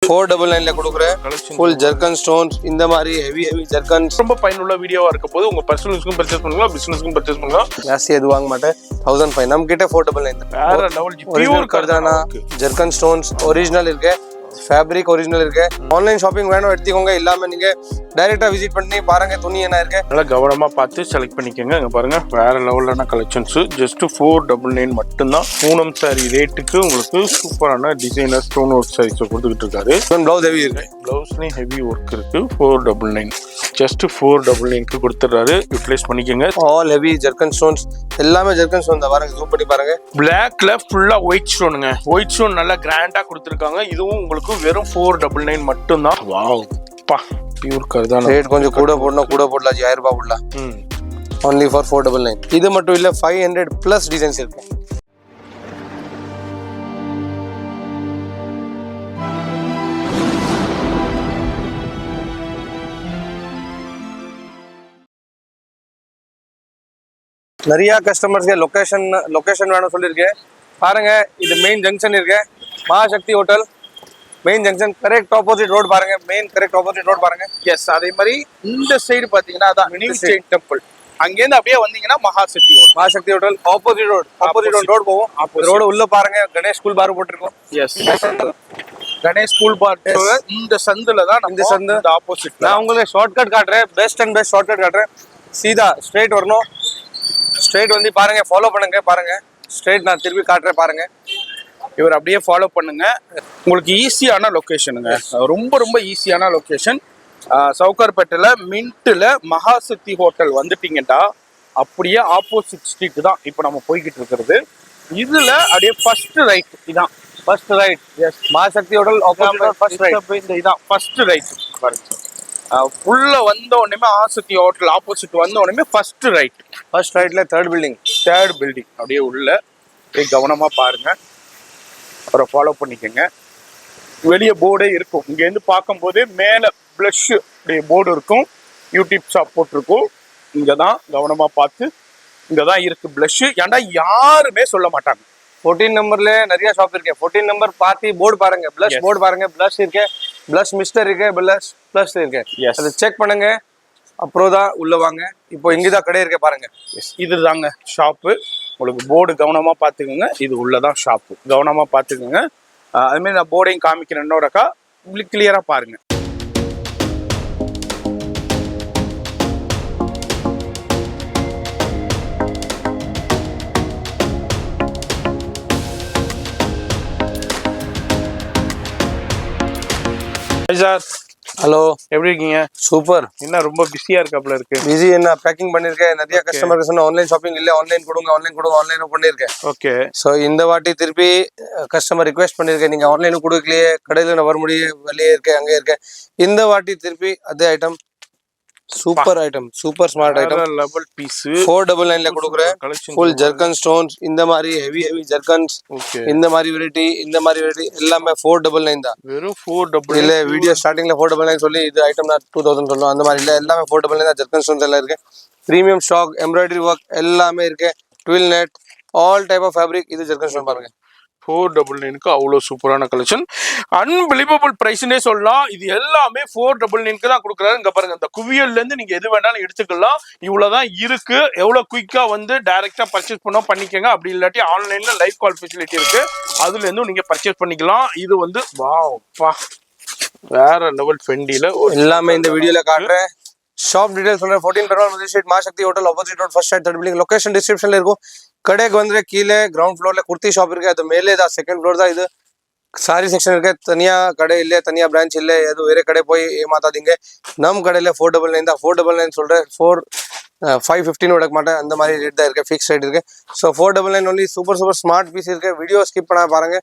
499 கொடுக்குறேன். Full zircon stones இந்த மாதிரி ஹெவி ஜர்கன்ஸ் ரொம்ப பயனுள்ள வீடியோவா இருக்க போது உங்க பர்சனல் யூஸ்க்கும் பர்ச்சேஸ் பண்ணலாம், பிசினஸ்க்கும் பர்ச்சேஸ் பண்ணலாம். ஜாஸ்தி எது வாங்க மாட்டேன். 1005 நம்ம கிட்ட 499 வேற லெவல் பியூர் கர்தானா ஜர்கன் ஸ்டோன்ஸ் ஒரிஜினல் இருக்கு, ஃபேப்ரிக் ஒரிஜினல் இருக்கு. ஆன்லைன் ஷாப்பிங் வேணும் எடுத்துக்கோங்க, இல்லாம நீங்க டைரக்டா விசிட் பண்ணி பாருங்க துணி என்ன இருக்கு. நல்லா கவனமா பார்த்து செலக்ட் பண்ணிக்கோங்க. இங்க பாருங்க வேற லெவலான கலெக்ஷன்ஸ். ஜஸ்ட் 499 மட்டும்தான். பூனம் சாரி ரேட்டுக்கு உங்களுக்கு சூப்பரான டிசைனர் ஸ்டோன் ஒர்க் சாரீஸ் கொடுத்துக்கிட்டு இருக்காரு. பிளவுஸ் ஹெவி இருக்கு, பிளவுஸ்லயும் ஹெவி ஒர்க் இருக்கு. 499 ஜஸ்ட் 499க்கு கொடுத்துறாரு. யூட்டிலைஸ் பண்ணிக்கோங்க. ஆல் ஹெவி ஜர்கன் ஸ்டோன்ஸ், எல்லாமே ஜர்கன் ஸ்டோன் தான். பாருங்க ஜூம் பண்ணி பாருங்க. பிளாக்ல ஃபுல்லா ஒயிட் ஸ்டோனுங்க. ஒயிட் ஸ்டோன் நல்லா கிராண்டா கொடுத்துருக்காங்க. இதுவும் உங்களுக்கு வெறும் 499 மட்டும்தான். வாவ் பா பியூர் கர்தானா. ரேட் கொஞ்சம் கூட போடணும், கூட போடலாம். 1000 ரூபாய் போடலாம். Only for 499. இது மட்டும் இல்ல 500 பிளஸ் டிசைன்ஸ் இருக்கு. நிறைய கஸ்டமர்ஸ்க்கு லொகேஷன் வேணும் சொல்லியிருக்கேன். பாருங்க இது மெயின் ஜங்ஷன் இருக்கு, Mahasakthi hotel main junction. Correct opposite road பாருங்க, மெயின் கரெக்ட் ஆப்போசிட் ரோட் பாருங்க. எஸ், அதே மாதிரி இந்த சைடு பாத்தீங்கன்னா அதான் நியூ ஜெயின் டெம்பிள். அங்கேருந்து அப்படியே வந்தீங்கன்னா மகாசக்தி ஹோட்டல் ஆப்போசிட் ரோட் போவோம். ரோடு உள்ள பாருங்க கணேஷ் ஸ்கூல் பார் போட்டிருக்கோம். எஸ், கணேஷ் ஸ்கூல் பார் இந்த சந்துல தான். இந்த சந்து ஆப்போசிட். நான் உங்களுக்கு ஷார்ட்கட் காட்டுறேன், பெஸ்ட் ஷார்ட்கட் காட்டுறேன். சீதா ஸ்ட்ரெயிட் வரணும். ஸ்ட்ரெயிட் வந்து பாருங்க, ஃபாலோ பண்ணுங்க. பாருங்க ஸ்ட்ரெயிட் நான் திருப்பி காட்டுறேன் பாருங்க. இவர் அப்படியே ஃபாலோ பண்ணுங்க. உங்களுக்கு ஈஸியான லொகேஷனுங்க, ரொம்ப ரொம்ப ஈஸியான லொகேஷன். சவுகார்பேட்டையில மின்ட்ல மகாசக்தி ஹோட்டல் வந்துட்டீங்கடா, அப்படியே ஆப்போசிட் ஸ்ட்ரீட் தான் இப்போ நம்ம போய்கிட்டு இருக்கிறது. இதுல அப்படியே ஃபர்ஸ்ட் ரைட். இதான் ஃபர்ஸ்ட் ரைட். எஸ், மகாசக்தி ஹோட்டல் ஆப்போசிட் ஃபர்ஸ்ட் ரைட். இந்த இதான் ஃபர்ஸ்ட் ரைட் பாருங்க. உள்ள வந்த உடனே மகாசக்தி ஹோட்டல் ஆப்போசிட் வந்த உடனே ஃபர்ஸ்ட் ரைட். ஃபர்ஸ்ட் ரைட்ல தேர்ட் பில்டிங் அப்படியே உள்ள கவனமா பாருங்க. அவரை ஃபாலோ பண்ணிக்கோங்க. வெளியே போர்டே இருக்கும். இங்கேருந்து பார்க்கும்போது மேலே ப்ளஷ் அப்படியே போர்டு இருக்கும், யூடியூப் ஷாப் போட்டிருக்கும். இங்கே தான் கவனமாக பார்த்து, இங்கே தான் இருக்குது ப்ளஷ். ஏன்டா யாருமே சொல்ல மாட்டாங்க. 14 நம்பர்ல நிறைய ஷாப் இருக்கு. 14 நம்பர் பார்த்து போர்டு பாருங்க, ப்ளஷ் போர்டு பாருங்க. ப்ளஷ் இருக்கு, ப்ளஷ் மிஸ்டர் இருக்கு, ப்ளஷ் இருக்கு. அதை செக் பண்ணுங்க, அப்புறம் தான் உள்ள வாங்க. இப்போ இங்கதான் கடை இருக்கு பாருங்க. இது தாங்க ஷாப்பு. உங்களுக்கு போர்டு கவனமாக பார்த்துக்கோங்க. இது உள்ளதான் ஷாப்பு, கவனமாக பார்த்துக்கோங்க. அதுமாரி நான் போர்டையும் காமிக்கிறேன் இன்னொருக்கா, கிளியராக பாருங்க. சார் ஹலோ, எப்படி இருக்கீங்க? சூப்பர். என்ன ரொம்ப பிஸியா இருக்காப்ல இருக்கு? பிஸி என்ன, பேக்கிங் பண்ணிருக்கேன். நிறைய கஸ்டமருக்கு சொன்ன ஆன்லைன் ஷாப்பிங் இல்ல, ஆன்லைன் கொடுங்க ஆன்லைன் பண்ணிருக்கேன். ஓகே. ஸோ இந்த வாட்டி திருப்பி கஸ்டமர் ரிக்வெஸ்ட் பண்ணிருக்கேன், நீங்க ஆன்லைனும் கொடுக்கலையே, கடையில நான் வர முடியும், வெளியே இருக்கேன் அங்கே இருக்கேன். இந்த வாட்டி திருப்பி அதே item, super item, super smart item. Level piece 499 கொடுக்குறேன். ஃபுல் ஜர்கன் ஸ்டோன்ஸ் இந்த மாதிரி ஹெவி ஜர்கன்ஸ். இந்த மாதிரி வெரைட்டி எல்லாமே 499 தான். வெறும் 499 இல்ல. வீடியோ ஸ்டார்டிங்ல 499 சொல்லி இது ஐட்டம் நான் 2000 சொல்லுவோம். அந்த மாதிரி இல்ல, எல்லாமே 499 தான். ஜர்கன் ஸ்டோன்ஸ் எல்லாம் இருக்கு. பிரீமியம் ஸ்டாக், எம்ப்ராய்டரி ஒர்க் எல்லாமே இருக்கு. Twill net, all type of fabric. இது ஜர்கன் ஸ்டோன் பாருங்க. 499க்கு அவ்வளோ சூப்பரான கலெக்ஷன், அன்பிலீவபிள் பிரைஸ்னே சொல்லலாம். இது எல்லாமே 499க்கு தான் கொடுக்குறாரு. இங்க பாருங்க, இந்த குவியல்ல இருந்து நீங்க எது வேணாலும் எடுத்துக்கலாம். இவ்வளவுதான் இருக்கு. எவ்வளவு குயிக்கா வந்து டைரக்டா பர்ச்சேஸ் பண்ணிக்கோங்க. அப்படி இல்லாட்டி ஆன்லைன்ல லைவ் கால் ஃபெசிலிட்டி இருக்கு, அதுல இருந்தும் நீங்க பர்ச்சேஸ் பண்ணிக்கலாம். இது வந்து வாவ் வேற லெவல் ஃபெண்டில எல்லாமே இந்த வீடியோல காட்டுறேன். ஷாப் டீடைல்ஸ் சொல்றேன். 14 Perumal Madurai street, Mahasakthi hotel opposite road, first side, third building. Location டிஸ்கிரிப்ஷன்ல இருக்கும். கடைக்கு வந்து கீழே கிரவுண்ட் ஃப்ளோர்ல குர்த்தி ஷாப் இருக்கு, அது மேலே தான் செகண்ட் ஃப்ளோர் தான். இது சாரி செக்ஷன் இருக்கு. தனியா கடை இல்லை, தனியா பிரான்ச் இல்லை. எதுவும் வேற கடை போய் ஏமாத்தாதீங்க. நம் கடையில 499 தான். 499 சொல்றேன். 515 விட மாட்டேன், அந்த மாதிரி ரேட் தான் இருக்கு, ஃபிக்ஸ் ரேட் இருக்கு. So 499 only. Super smart piece இருக்கு. வீடியோ ஸ்கிப் பண்ண பாருங்க.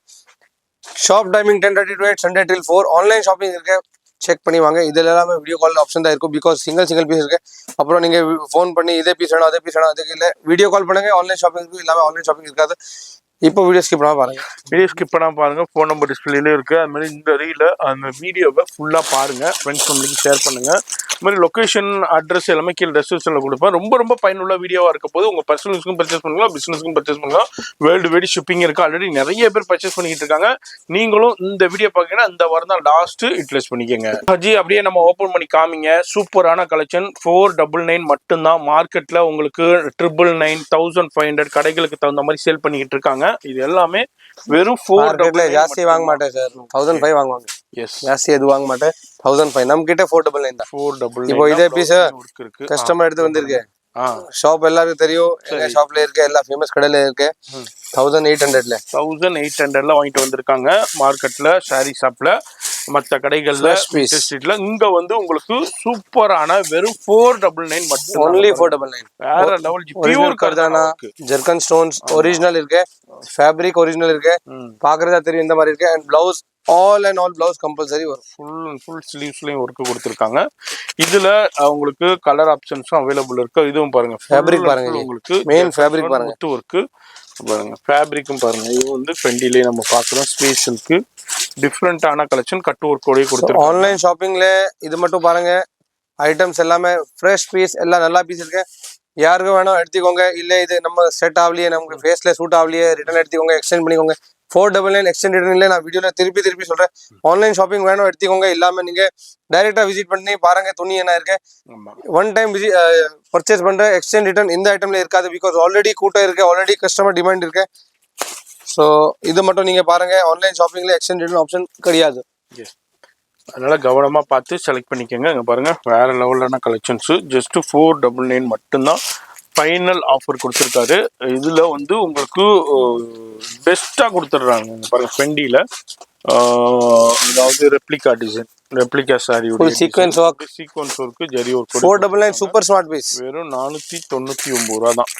Shop timing 10:30 to 8, Sunday till 4. Online shopping இருக்கு, செக் பண்ணி வாங்க. இதில் எல்லாமே வீடியோ கால் ஆப்ஷன் தான் இருக்கும், பிகாஸ் சிங்கிள் பீஸ் இருக்கு. அப்புறம் நீங்க ஃபோன் பண்ணி இதே பீஸ் வேணும் அதுக்கு இல்லை, வீடியோ கால் பண்ணுங்க. ஆன்லைன் ஷாப்பிங் இருக்கு, இல்லாமல் ஆன்லைன் ஷாப்பிங் இருக்காது. இப்போ வீடியோ ஸ்கிப் பண்ணாம பாருங்க. ஃபோன் நம்பர் டிஸ்பிளேல இருக்கு. அது மாதிரி இந்த ரீல அந்த வீடியோவை ஃபுல்லா பாருங்க, ஃப்ரெண்ட்ஸ் ஃபேமிலிக்கு ஷேர் பண்ணுங்க. இந்த மாதிரி லொகேஷன் அட்ரஸ் எல்லாமே கீழே டெஸ்கிரிப்ஷனில் கொடுப்பேன். ரொம்ப ரொம்ப பயனுள்ள வீடியோவாக இருக்க போது உங்கள் பர்சனல்ஸ்க்கும் பர்ச்சேஸ் பண்ணலாம், பிஸ்னஸ்க்கும் பர்ச்சேஸ் பண்ணலாம். வேர்ல்டு வைடு ஷிப்பிங் இருக்குது. ஆல்ரெடி நிறைய பேர் பர்ச்சேஸ் பண்ணிக்கிட்டு இருக்காங்க. நீங்களும் இந்த வீடியோ பார்த்தீங்கன்னா இந்த வாரம் தான் லாஸ்ட்டு யூட்டிலைஸ் பண்ணிக்கோங்க. ஹஜி அப்படியே நம்ம ஓப்பன் பண்ணி காமிங்க. சூப்பரான கலெக்ஷன் 499 மட்டும்தான். மார்க்கெட்டில் உங்களுக்கு 999, 1500 கடைகளுக்கு தகுந்த மாதிரி சேல் பண்ணிக்கிட்டு இருக்காங்க. இது எல்லாமே வெறும் 499 ஜாஸ்தி வாங்க மாட்டேன் சார், 1500 வாங்குவாங்க. எஸ், ஜாஸ்தி எது வாங்க மாட்டேன், 1500. நம்ம கிட்ட 499 தான். 499 இப்போ இதே பீஸ் இருக்கு. கஸ்டமர் எடுத்து வந்திருக்கு. ஷாப் எல்லாருக்கும் தெரியும், எங்க ஷாப்ல இருக்க எல்லா ஃபேமஸ் கடையில இருக்கு. 1800ல 1800ல வாங்கிட்டு வந்திருக்காங்க. மார்க்கெட்ல, சாரி ஷாப்ல, மற்ற கடைகள்ல, ஸ்ட்ரீட்ல. இங்க வந்து உங்களுக்கு சூப்பரான வெறும் 499 மட்டும். ஒன்லி 499. வேற லெவல் பியூர் கர்தானா ஜர்கன் ஸ்டோன்ஸ் ஒரிஜினல் இருக்கு. ஃபேப்ரிக் ஒரிஜினல் இருக்கு. பாக்குறதா தெரியும் இந்த மாதிரி இருக்கு. And blouse all and all blouse compulsory வரும். ஃபுல் ஸ்லீவ்ஸ்லயும் ஒர்க் கொடுத்துருக்காங்க. இதுல உங்களுக்கு கலர் ஆப்ஷன்ஸும் அவைலபிள் இருக்கு. இதுவும் பாருங்க, ஃபேப்ரிக் பாருங்க, உங்களுக்கு மெயின் ஃபேப்ரிக் பாருங்க, முத்து ஒர்க் பாருங்க. ஃபேப்ரிக்கும் பாருங்க. இது வந்து ஃபெண்டிலே நம்ம பார்க்குறோம். ஸ்பேஷலுக்கு டிஃப்ரெண்டான கலெக்ஷன் கட் ஒர்க்கோடய கொடுத்துருக்கோம். ஆன்லைன் ஷாப்பிங்ல இது மட்டும் பாருங்க, ஐட்டம்ஸ் எல்லாமே ஃப்ரெஷ் பீஸ், எல்லாம் நல்லா பீஸ் இருக்கு. யாருக்கும் வேணும் எடுத்துக்கோங்க. இல்ல இது நம்ம செட் ஆகலையே, நமக்கு ஃபேஸ்ல சூட் ஆகலையே, ரிட்டர்ன் எடுத்துக்கோங்க, எக்ஸ்டெண்ட் பண்ணிக்கோங்க. 499 எக்ஸ்டெண்ட் ரிட்டர்ன் நான் வீடியோல திருப்பி சொல்றேன். ஆன்லைன் ஷாப்பிங் வேணும் எடுத்துக்கோங்க. இல்லாம நீங்க டைரக்டா விசிட் பண்ணி பாருங்க துணி என்ன இருக்கு. ஒன் டைம் பர்ச்சேஸ் பண்ற எக்ஸ்டெண்ட் ரிட்டர்ன் இந்த ஐட்டம்ல இருக்காது. பிகாஸ் ஆல்ரெடி கூட்டம் இருக்கு, ஆல்ரெடி கஸ்டமர் டிமாண்ட் இருக்கு. ஸோ இது மட்டும் நீங்க பாருங்க, ஆன்லைன் ஷாப்பிங்ல எக்ஸ்டெண்ட் ரிட்டர்ன் ஆப்ஷன் கிடையாது. அதனால கவனமா பார்த்து செலக்ட் பண்ணிக்கோங்க. இங்க பாருங்க, வேற லெவலான கலெக்ஷன்ஸ். ஜஸ்ட் 499 மட்டும்தான் ஃபைனல் ஆஃபர் கொடுத்துருக்காரு. இதுல வந்து உங்களுக்கு பெஸ்டா கொடுத்துட்றாங்க. பாருங்க, ஃபெண்டில அதாவது replica design, replica sari, sequence work, zari work. 499 super smart piece. வெறும் 499 ரூபா தான்.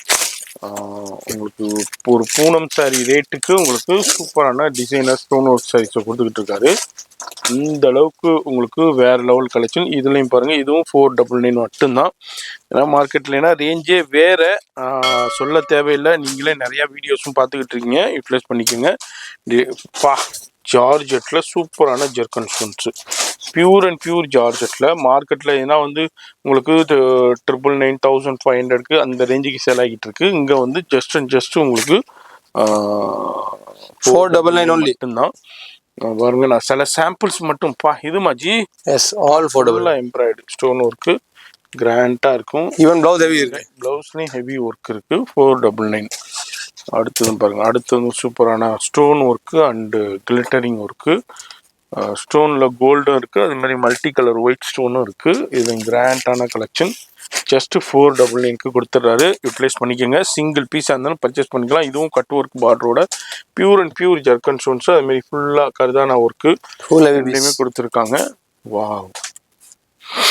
உங்களுக்கு ஒரு பூனம் சாரி ரேட்டுக்கு உங்களுக்கு சூப்பரான டிசைனர் ஸ்டோன் ஒர்க் சாரீஸை கொடுத்துக்கிட்டு இருக்காரு. இந்த அளவுக்கு உங்களுக்கு வேற லெவல் கலெக்ஷன். இதுலையும் பாருங்க, இதுவும் 499 மட்டும்தான். ஏன்னா மார்க்கெட்லனா ரேஞ்சே வேற, சொல்ல தேவையில்லை. நீங்களே நிறைய வீடியோஸும் பார்த்துக்கிட்டு இருக்கீங்க, யூட்டிலைஸ் பண்ணிக்கோங்க. ஜார்ஜெட்ல சூப்பரான zircon stones, pure and pure ஜார்ஜெட்ல. மார்க்கெட்ல ஏன்னா வந்து உங்களுக்கு 999, 1500க்கு அந்த ரேஞ்சுக்கு சேல் ஆகிட்டு இருக்கு. இங்க வந்து ஜஸ்ட் உங்களுக்கு 499 ஒன்லி மட்டும்தான். பாருங்க, நான் சில சாம்பிள்ஸ் மட்டும் இது மாஜி. Yes, all 499 embroidery stone work கிராண்டா இருக்கும். ஈவன் பிளவுஸ் ஹெவி இருக்கு, பிளவுஸ்லயும் ஹெவி ஒர்க் இருக்கு. 499. அடுத்தது பாருங்க, அடுத்தது சூப்பரான stone work and glittering work. ஸ்டோன்ல கோல்டும் இருக்கு, அது மாதிரி மல்டி கலர் ஒயிட் ஸ்டோனும் இருக்கு. இது கிராண்டான கலெக்ஷன். ஜஸ்ட் 499க்கு கொடுத்துட்றாரு. யூட்டிலைஸ் பண்ணிக்கோங்க. சிங்கிள் பீஸாக இருந்தாலும் பர்ச்சேஸ் பண்ணிக்கலாம். இதுவும் கட் ஒர்க் பார்டரோட pure and pure zircon stones, அது மாதிரி ஃபுல்லாக கர்தானா ஒர்க்கு ரெண்டுமே கொடுத்துருக்காங்க. வாவ்,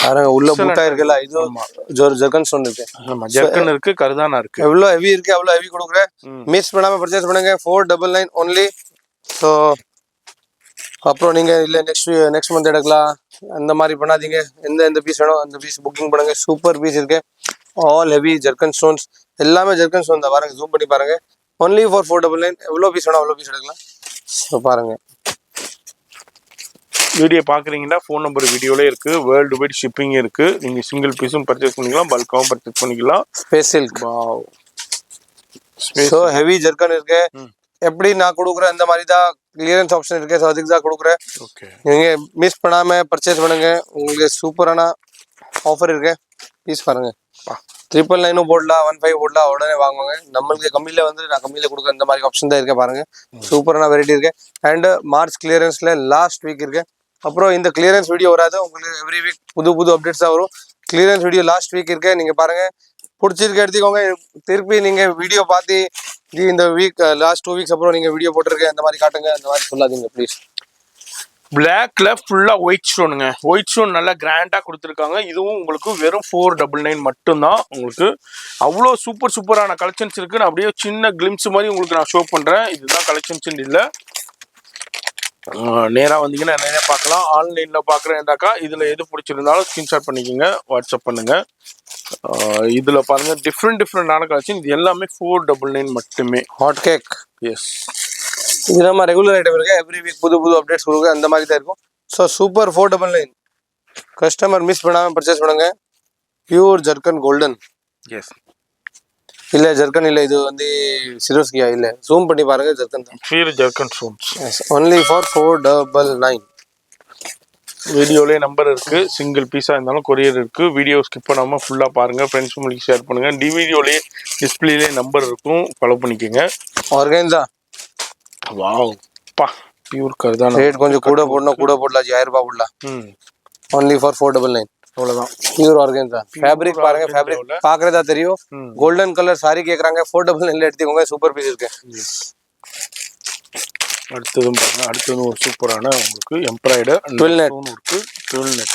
பாருங்க உள்ள பூட்டா இருக்குல்ல, இது ஜர்கன் ஸ்டோன் இருக்கு. ஆமா, ஜர்கன் இருக்கு, கர்தானா இருக்கு. எவ்வளவு ஹெவி இருக்கு, அவ்வளவு ஹெவி கொடுக்குறேன். மிஸ் பண்ணாம பர்ச்சேஸ் பண்ணுங்க. 499 ஒன்லி. ஸோ அப்புறம் நீங்க இல்ல நெக்ஸ்ட் மந்த் எடுக்கலாம் அந்த மாதிரி பண்ணாதீங்க. எந்த பீஸ் வேணும் அந்த பீஸ் புக்கிங் பண்ணுங்க. சூப்பர் பீஸ் இருக்கு, ஆல் ஹெவி ஜர்கன் ஸ்டோன்ஸ், எல்லாமே ஜர்கன் ஸ்டோன் தான். பாருங்க, ஜூம் பண்ணி பாருங்க. Only for 499. எவ்வளோ பீஸ் வேணும் அவ்வளோ பீஸ் எடுக்கலாம். ஸோ பாருங்க, வீடியோ பார்க்குறீங்கன்னா ஃபோன் நம்பர் வீடியோலே இருக்கு. வேர்ல்டு வைட் ஷிப்பிங் இருக்கு. நீங்க சிங்கிள் பீஸும் பர்ச்சேஸ் பண்ணிக்கலாம், பல்காவும் பர்ச்சேஸ் பண்ணிக்கலாம். ஸ்பெஷல் ஸோ ஹெவி ஜர்கன் இருக்கு. எப்படி நான் கொடுக்குறேன் அந்த மாதிரி தான் கிளியரன்ஸ் ஆப்ஷன் இருக்கு. ஸோ அதுக்கு தான் கொடுக்குறேன். நீங்க மிஸ் பண்ணாம பர்ச்சேஸ் பண்ணுங்க. உங்களுக்கு சூப்பரான ஆஃபர் இருக்கு. பீஸ் பாருங்க, 999 போடலாம், 15 போடலாம், உடனே வாங்குவாங்க. நம்மளுக்கு கம்மியில வந்து நான் கம்மியில கொடுக்குற இந்த மாதிரி ஆப்ஷன் தான் இருக்கு. பாருங்க, சூப்பரான வெரைட்டி இருக்கு. அண்ட் மார்ச் கிளியரன்ஸ்ல லாஸ்ட் வீக் இருக்கு. அப்புறம் இந்த கிளியரன்ஸ் வீடியோ வராது உங்களுக்கு, எவ்ரி வீக் புது அப்டேட்ஸ் தான் வரும். கிளியரன்ஸ் வீடியோ லாஸ்ட் வீக் இருக்கு. நீங்க பாருங்க, பிடிச்சிருக்க எடுத்துக்கோங்க. திருப்பி நீங்க வீடியோ பார்த்து இந்த வீக் லாஸ்ட் 2 வீக்ஸ் அப்புறம் நீங்க வீடியோ போட்டிருக்கேன் இந்த மாதிரி காட்டுங்க, அந்த மாதிரி சொல்லாதீங்க ப்ளீஸ். பிளாக்ல ஃபுல்லா ஒயிட் ஸ்டோனுங்க. ஒயிட் ஸ்டோன் நல்லா கிராண்டா கொடுத்துருக்காங்க. இதுவும் உங்களுக்கு வெறும் 499 மட்டும்தான். உங்களுக்கு அவ்வளோ சூப்பரான கலெக்ஷன்ஸ் இருக்கு. நான் அப்படியே சின்ன கிளிம்ஸ் மாதிரி உங்களுக்கு நான் ஷோ பண்றேன். இதுதான் கலெக்ஷன்ஸ் இல்லை, நேராக வந்தீங்கன்னா நிறைய பார்க்கலாம். ஆன்லைன்ல பார்க்குறேன்டாக்கா இதுல எது பிடிச்சிருந்தாலும் ஸ்கிரீன்ஷாட் பண்ணிக்கோங்க, வாட்ஸ்அப் பண்ணுங்க. இதுல பாருங்க, டிஃப்ரெண்டான கலெக்ஷன். இது எல்லாமே 499 மட்டுமே. ஹாட் கேக், எஸ், இது நம்ம ரெகுலர் ஐட்டம் இருக்கு. எவ்ரி வீக் புது அப்டேட்ஸ் கொடுங்க, அந்த மாதிரி தான் இருக்கும். So super 499. கஸ்டமர் மிஸ் பண்ணாம பர்ச்சேஸ் பண்ணுங்க. Pure ஜர்க்கன் golden. எஸ், இல்ல ஜர்க்கன் இல்ல, இது வந்து சிரோஸ்கியா இல்ல. ஜூம் பண்ணி பாருங்க, ஜர்க்கன் தான். Pure ஜர்க்கன் stones. Only for 499. வீடியோலேயே நம்பர் இருக்கு. சிங்கிள் பீஸா இருந்தாலும் கொரியர் இருக்கு. வீடியோ ஸ்கிப் பண்ணாம ஃபுல்லா பாருங்க. ஃப்ரெண்ட்ஸ் உங்களுக்கு ஷேர் பண்ணுங்க. வீடியோலேயே டிஸ்பிளேலேயே நம்பர் இருக்கும், ஃபாலோ பண்ணிக்கோங்க. ஆர்கன்ஸா. வாவ் பா, பியூர் கர்தானா. ரேட் கொஞ்சம் கூட போடணும், கூட போடலாம். 1000 ரூபாய் போடலாம். Only for 499. அவ்வளவுதான். Pure organza. ஃபேப்ரிக் பாருங்க, ஃபேப்ரிக் பாக்குறதா தெரியும். கோல்டன் கலர் சாரி கேக்குறாங்க, 499 எடுத்துக்கோங்க. சூப்பர் பீஸ் இருக்கு. அடுத்ததும் பாருங்க, அடுத்ததும் ஒரு சூப்பரான உங்களுக்கு எம்ப்ராய்டர் இருக்கு, 12 நெட்.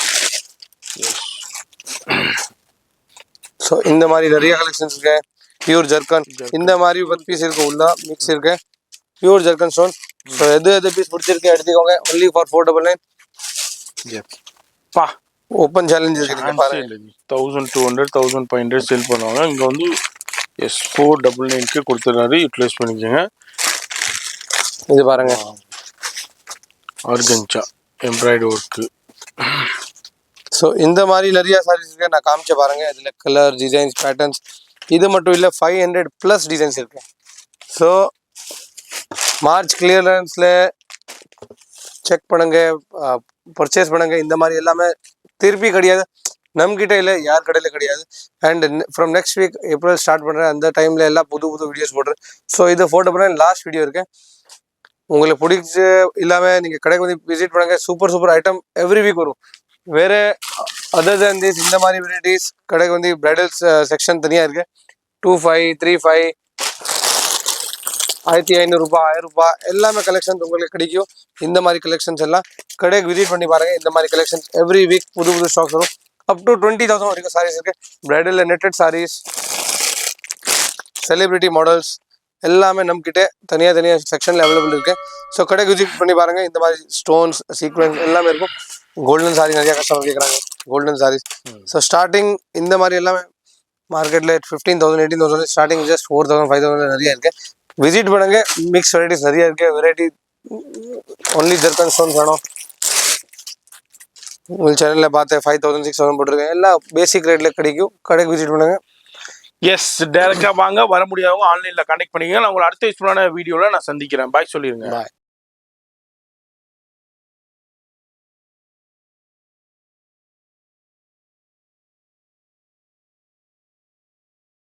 ஸோ இந்த மாதிரி நிறைய கலெக்ஷன்ஸ் இருக்கு. பியூர் ஜர்க்கன் இந்த மாதிரி 10 பீஸ் இருக்கு, உள்ள மிக்ஸ் இருக்கு. Pure ஜர்க்கன் stone. ஸோ எது பீஸ் பிடிச்சிருக்கு எடுத்துக்கோங்க. Only for 499. பா, ஓப்பன் சேலஞ்ச் இருக்கு பாருங்க. 1200 1500 சேல் பண்ணுவாங்க. இங்க வந்து எஸ் 499 கொடுத்துறாரு. யூட்டிலைஸ் பண்ணிக்கோங்க. இது பாருங்க, ஆர்கன்சா எம்ப்ராய்டரி ஒர்க்கு. ஸோ இந்த மாதிரி நிறைய சாரீஸ் இருக்கு. நான் காமிச்ச பாருங்க. இதுல கலர், டிசைன்ஸ், பேட்டர்ன்ஸ் இது மட்டும் இல்லை, 500+ டிசைன்ஸ் இருக்கு. ஸோ மார்ச் கிளியரன்ஸ்ல செக் பண்ணுங்க, பர்ச்சேஸ் பண்ணுங்க. இந்த மாதிரி எல்லாமே திருப்பி கிடையாது, நம்மகிட்ட இல்லை, யார் கடையில கிடையாது. And from next week April start பண்ணுறேன். அந்த டைம்ல எல்லாம் புது வீடியோஸ் போடுறேன். ஸோ இதை ஃபோட்டோ பண்ண லாஸ்ட் வீடியோ இருக்கு. உங்களுக்கு பிடிச்சி இல்லாமல் நீங்கள் கடைக்கு வந்து விசிட் பண்ணுங்க. சூப்பர் ஐட்டம் எவ்ரி வீக் வரும். வேற அதர் தேன் திஸ் இந்த மாதிரி வெரைட்டிஸ் கடைக்கு வந்து பிரைடல்ஸ் செக்ஷன் தனியாக இருக்கு. 2500, 3500, 1500 ரூபாய், 1000 ரூபாய் எல்லாமே கலெக்ஷன்ஸ் உங்களுக்கு கிடைக்கும். இந்த மாதிரி கலெக்ஷன்ஸ் எல்லாம் கடைக்கு விசிட் பண்ணி பாருங்க. இந்த மாதிரி கலெக்ஷன்ஸ் எவ்ரி வீக் புது ஸ்டாக்ஸ் வரும். அப் டு 20,000 வரைக்கும் சாரீஸ் இருக்கு. Bridal netted saris, celebrity models எல்லாமே நம்மகிட்ட தனியாக செக்ஷன்ல அவைலபிள் இருக்கு. ஸோ கடைக்கு விசிட் பண்ணி பாருங்க. இந்த மாதிரி ஸ்டோன்ஸ், சீக்வென்ஸ் எல்லாமே இருக்கும். கோல்டன் சாரி நிறைய கஸ்டமர் கேட்குறாங்க, கோல்டன் சாரீஸ். ஸோ ஸ்டார்டிங் இந்த மாதிரி எல்லாமே மார்க்கெட்ல 15,000 18,000 ஸ்டார்டிங், ஜஸ்ட் 4,000 5,000 நிறைய இருக்கு. விசிட் பண்ணுங்க. மிக்ஸ் வெரைட்டிஸ் நிறைய இருக்கு. வெரைட்டி ஒன்லி ஜர்க்கன் ஸ்டோன்ஸ் வேணும். உங்கள் சேனலில் பார்த்து 5,000 6,000 போட்டிருக்கேன். எல்லாம் பேசிக் ரேட்ல கிடைக்கும். கடைக்கு விசிட் பண்ணுங்க. எஸ், டைரக்டா வாங்க. வர முடியாதவங்க ஆன்லைன்ல கனெக்ட் பண்ணிக்கங்க. நான் உங்களை அடுத்த யூஸ்ஃபுல்லான வீடியோல நான் சந்திக்கிறேன். பாய் சொல்லிருங்க. பாய்.